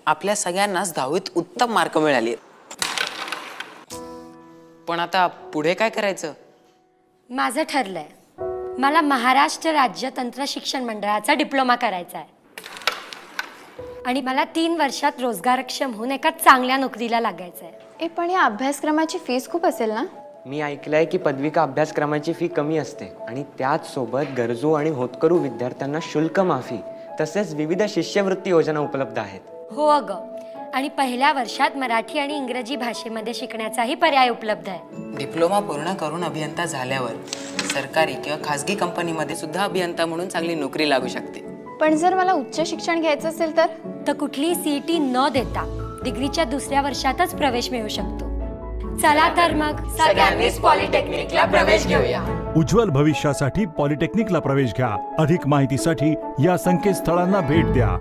आपल्या सगळ्यांनाच 10वीत उत्तम मार्क मिळाले। पण आता पुढे काय करायचं? माझं ठरलंय, मला महाराष्ट्र राज्य तंत्र शिक्षण मंडळाचा डिप्लोमा करायचा आहे आणि मला 3 वर्षात रोजगारक्षम होऊन एका चांगल्या नोकरीला लागायचं आहे। पण या अभ्यासक्रमाची फीस खूप असेल ना? मी ऐकलंय की पदविका अभ्यासक्रमाची फी कमी असते आणि त्याच सोबत गरजू आणि होतकरू विद्यार्थ्यांना शुल्क माफी तसेच विविध शिष्यवृत्ती योजना उपलब्ध आहेत। हो अगं, आणि पहिल्या वर्षात मराठी आणि इंग्रजी भाषेमध्ये शिकण्याचाही पर्याय उपलब्ध आहे। डिप्लोमा पूर्ण करून अभियंता झाल्यावर सरकारी किंवा खासगी कंपनीमध्ये सुद्धा अभियंता म्हणून चांगली नोकरी लागू शकते। पण जर मला उच्च शिक्षण घ्यायचं असेल तर कुठलीही सीईटी न देता डिग्रीच्या दुसऱ्या वर्षातच प्रवेश मिळू शकतो। चला तर मग सगळ्यांनीच पॉलिटेक्निकला प्रवेश घेऊया। उज्ज्वल भविष्यासाठी पॉलिटेक्निकला प्रवेश घ्या। अधिक माहितीसाठी या संकेतस्थळांना भेट द्या।